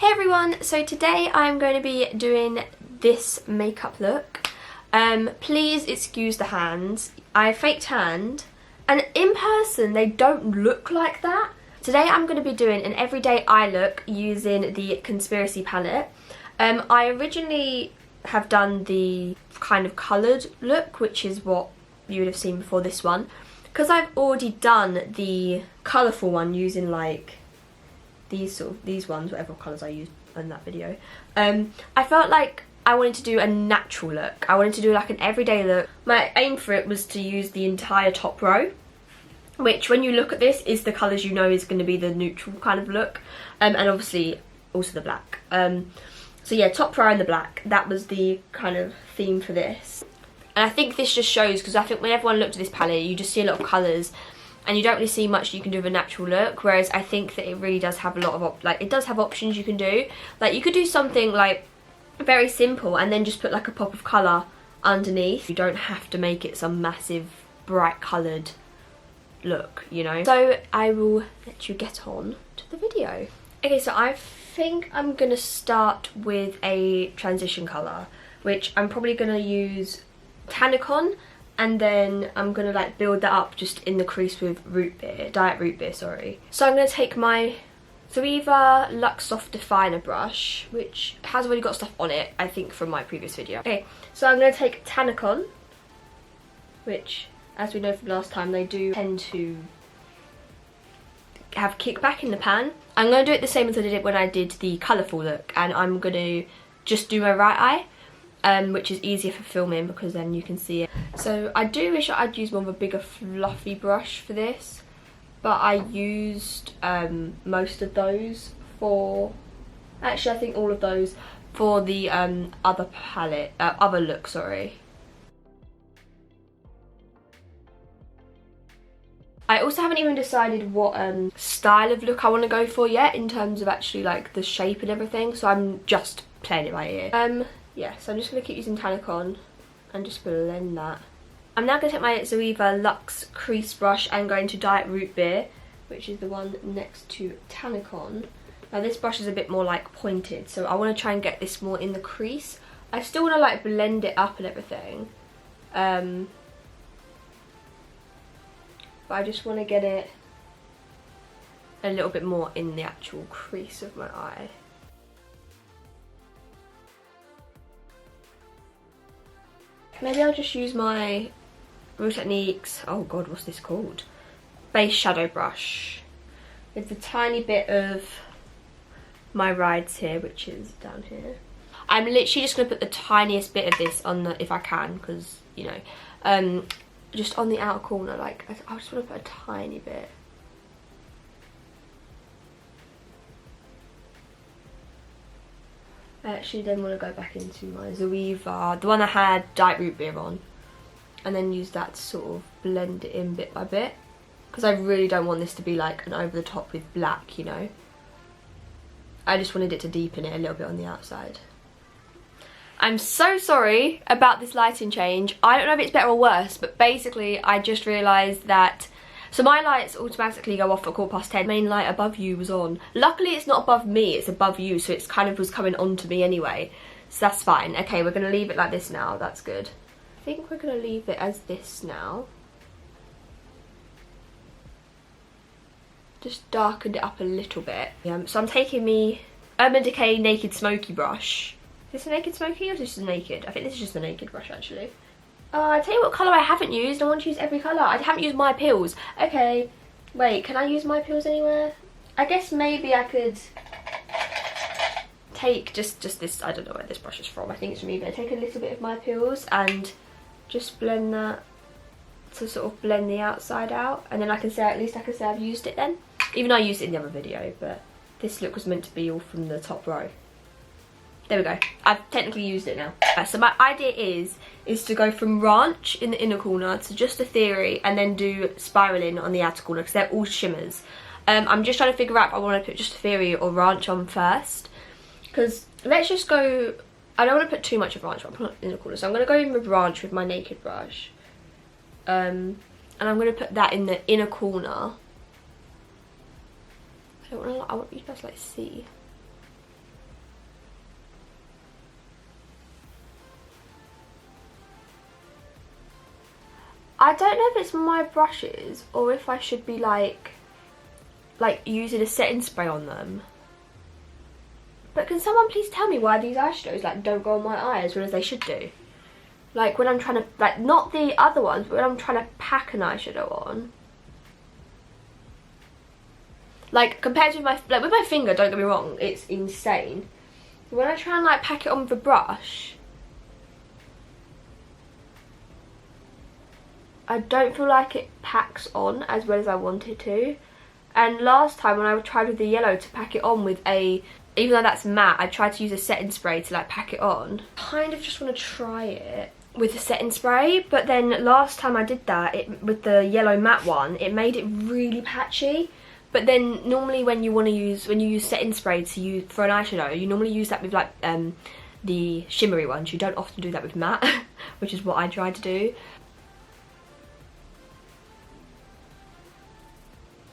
Hey everyone, so today I'm going to be doing this makeup look. Please excuse the hands. I fake tanned and in person they don't look like that. Today I'm going to be doing an everyday eye look using the Conspiracy palette. I originally have done the kind of coloured look, which is what you would have seen before this one. Because I've already done the colourful one using like these ones, whatever colours I used in that video, I felt like I wanted to do a natural look. I wanted to do like an everyday look. My aim for it was to use the entire top row, which when you look at this is the colours you know is going to be the neutral kind of look, and obviously also the black. So yeah, top row and the black, that was the kind of theme for this. And I think this just shows, because I think when everyone looked at this palette you just see a lot of colours and you don't really see much you can do with a natural look, whereas I think that it really does have a lot of it does have options you can do. Like you could do something like very simple and then just put like a pop of colour underneath. You don't have to make it some massive bright coloured look, you know. So I will let you get on to the video. Okay, so I think I'm gonna start with a transition colour, which I'm probably gonna use Tannicon, and then I'm gonna like build that up just in the crease with root beer, diet root beer, sorry. So I'm gonna take my Zoeva Luxe Soft Definer brush, which has already got stuff on it, I think, from my previous video. Okay, so I'm gonna take Tannicon, which, as we know from last time, they do tend to have kickback in the pan. I'm gonna do it the same as I did it when I did the colourful look, and I'm gonna just do my right eye. Which is easier for filming because then you can see it. So I do wish I'd used more of a bigger fluffy brush for this, but I used most of those for, actually I think all of those for the other palette, other look, sorry. I also haven't even decided what style of look I want to go for yet in terms of actually like the shape and everything, so I'm just playing it by ear. Yeah, so I'm just going to keep using Tannicon and just blend that. I'm now going to take my Zoeva Luxe crease brush and go into Diet Root Beer, which is the one next to Tannicon. Now this brush is a bit more like pointed, so I want to try and get this more in the crease. I still want to like blend it up and everything. But I just want to get it a little bit more in the actual crease of my eye. Maybe I'll just use my Real Techniques, oh god, what's this called? Base shadow brush with a tiny bit of my rides here, which is down here. I'm literally just going to put the tiniest bit of this on the, if I can, because, you know, just on the outer corner, like, I just want to put a tiny bit. I actually then want to go back into my Zoeva, the one I had Diet Root Beer on, and then use that to sort of blend it in bit by bit, because I really don't want this to be like an over the top with black, you know. I just wanted it to deepen it a little bit on the outside. I'm so sorry about this lighting change. I don't know if it's better or worse, but basically I just realised that, so my lights automatically go off at 10:15. Main light above you was on. Luckily it's not above me, it's above you, so it's kind of was coming onto me anyway. So that's fine. Okay, we're going to leave it like this now, that's good. I think we're going to leave it as this now. Just darkened it up a little bit. So I'm taking me Urban Decay Naked Smoky brush. Is this a Naked Smoky or is this a Naked? I think this is just the Naked brush actually. I tell you what colour I haven't used. I want to use every colour. I haven't used My Pills. Okay, wait, can I use My Pills anywhere? I guess maybe I could take just this, I don't know where this brush is from. I think it's from eBay. Take a little bit of My Pills and just blend that to sort of blend the outside out. And then I can say, at least I can say I've used it then. Even though I used it in the other video, but this look was meant to be all from the top row. There we go. I've technically used it now. So my idea is to go from Ranch in the inner corner to Just a Theory and then do Spiraling on the outer corner because they're all shimmers. I'm just trying to figure out if I want to put Just a Theory or Ranch on first. Because let's just go, I don't want to put too much of Ranch on the inner corner. So I'm going to go in with Ranch with my Naked brush. And I'm going to put that in the inner corner. I want you guys to like see. I don't know if it's my brushes or if I should be like using a setting spray on them. But can someone please tell me why these eyeshadows like don't go on my eye as well as they should do? Like when I'm trying to, like, not the other ones, but when I'm trying to pack an eyeshadow on. Like compared with my finger, don't get me wrong, it's insane. But when I try and like pack it on with a brush, I don't feel like it packs on as well as I want it to. And last time when I tried with the yellow to pack it on with a, even though that's matte, I tried to use a setting spray to like pack it on. Kind of just want to try it with a setting spray, but then last time I did that, with the yellow matte one, it made it really patchy. But then normally when you use setting spray for an eyeshadow, you normally use that with like the shimmery ones. You don't often do that with matte, which is what I tried to do.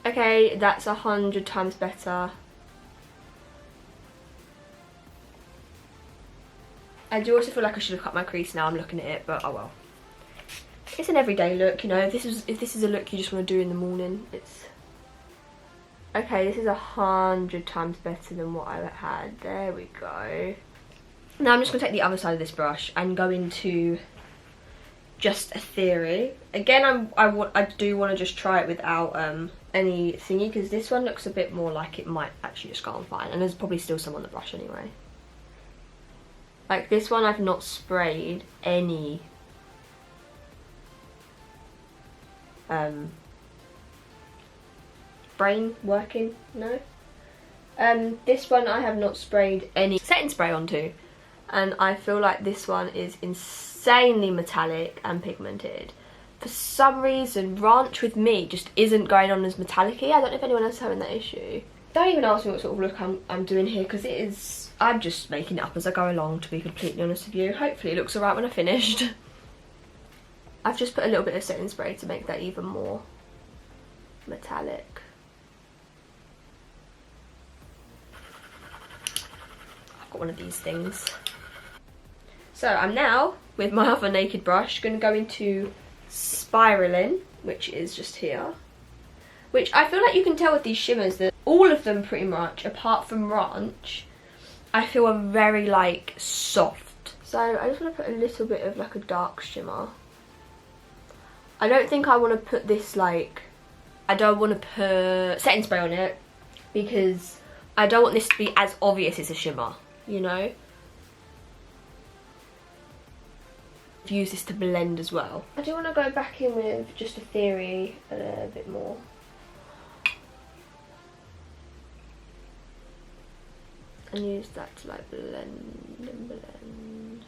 Okay, that's 100 times better. I do also feel like I should have cut my crease now I'm looking at it, but oh well. It's an everyday look, you know. If this is a look you just want to do in the morning, it's... Okay, this is 100 times better than what I had. There we go. Now I'm just going to take the other side of this brush and go into Just a Theory. Again, I do want to just try it without any thingy, because this one looks a bit more like it might actually just go on fine, and there's probably still some on the brush anyway. Like this one I've not sprayed any brain working, no. This one I have not sprayed any setting spray onto, and I feel like this one is insanely metallic and pigmented. For some reason, Ranch with me just isn't going on as metallic-y. I don't know if anyone else is having that issue. Don't even ask me what sort of look I'm doing here, because it is... I'm just making it up as I go along, to be completely honest with you. Hopefully it looks alright when I finished. I've just put a little bit of setting spray to make that even more metallic. I've got one of these things. So I'm now, with my other naked brush, going to go into Spiraling, which is just here. Which I feel like you can tell with these shimmers that all of them pretty much, apart from Ranch, I feel are very like soft. So I just want to put a little bit of like a dark shimmer. I don't think I want to put this like, I don't want to put setting spray on it, because I don't want this to be as obvious as a shimmer, you know? Use this to blend as well. I do want to go back in with Just a Theory a little bit more. And use that to like blend and blend.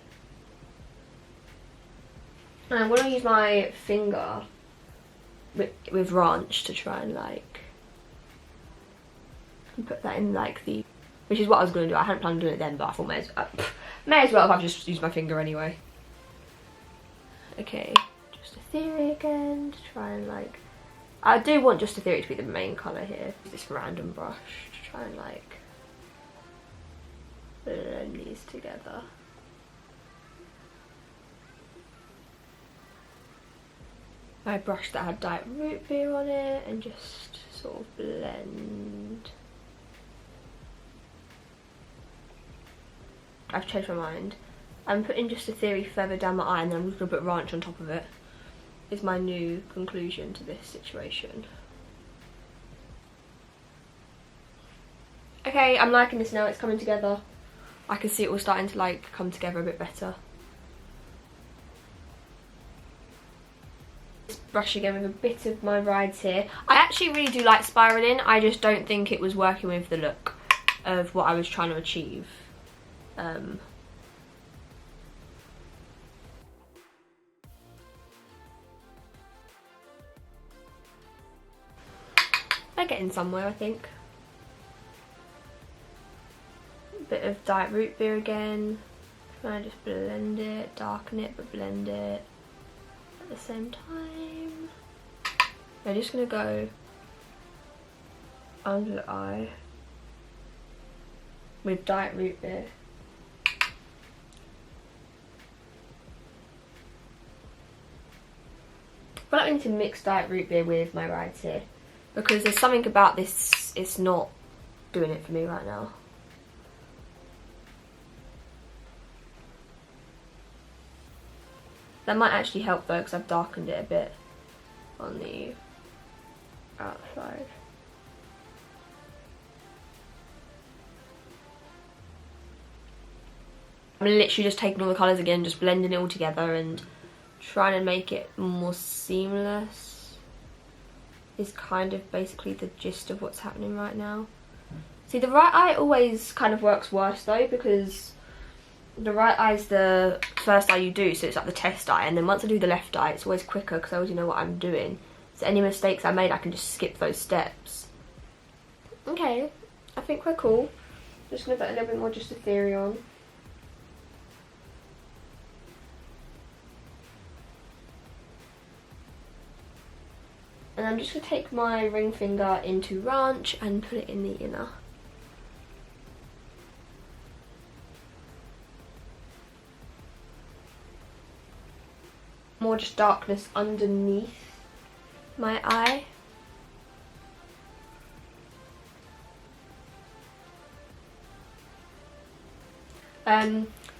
And I'm going to use my finger with Ranch to try and like put that in like the... Which is what I was going to do. I hadn't planned on doing it then, but I thought may as well if I've just used my finger anyway. Okay, Just a Theory again to try and like... I do want Just a Theory to be the main colour here. This random brush to try and like blend these together. I brushed that had Diet Root Beer on it and just sort of blend. I've changed my mind. I'm putting Just a Theory further down my eye, and then I'm just going to put Ranch on top of it. Is my new conclusion to this situation. Okay, I'm liking this now, it's coming together. I can see it all starting to like come together a bit better. This brush again with a bit of my rides here. I actually really do like spiraling, I just don't think it was working with the look of what I was trying to achieve. I'm getting somewhere, I think. Bit of Diet Root Beer again. Trying to just blend it, darken it, but blend it at the same time. I'm just gonna go under the eye with Diet Root Beer. feel like I need to mix diet root beer with my rides here, because there's something about this, it's not doing it for me right now. That might actually help though, because I've darkened it a bit on the outside. I'm literally just taking all the colours again, just blending it all together and trying to make it more seamless is kind of basically the gist of what's happening right now. See, the right eye always kind of works worse though, because the right eye is the first eye you do, so it's like the test eye, and then once I do the left eye it's always quicker because I already know what I'm doing. So any mistakes I made, I can just skip those steps. Okay, I think we're cool. Just gonna put a little bit more just a theory on. And I'm just going to take my ring finger into Ranch and put it in the inner. More just darkness underneath my eye.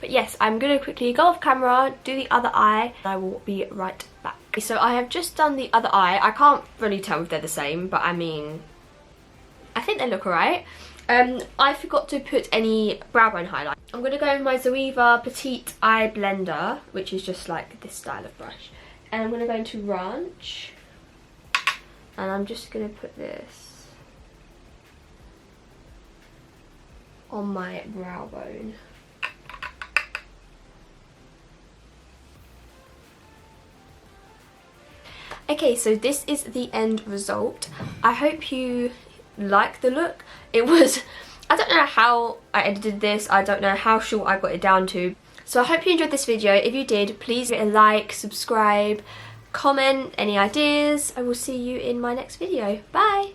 But yes, I'm going to quickly go off camera, do the other eye, and I will be right back. So I have just done the other eye. I can't really tell if they're the same, but I mean, I think they look alright. I forgot to put any brow bone highlight. I'm going to go with my Zoeva Petite Eye Blender, which is just like this style of brush. And I'm going to go into Ranch. And I'm just going to put this on my brow bone. Okay, so this is the end result. I hope you like the look. It was, I don't know how I edited this, I don't know how short I got it down to. So I hope you enjoyed this video. If you did, please give it a like, subscribe, comment any ideas. I will see you in my next video. Bye!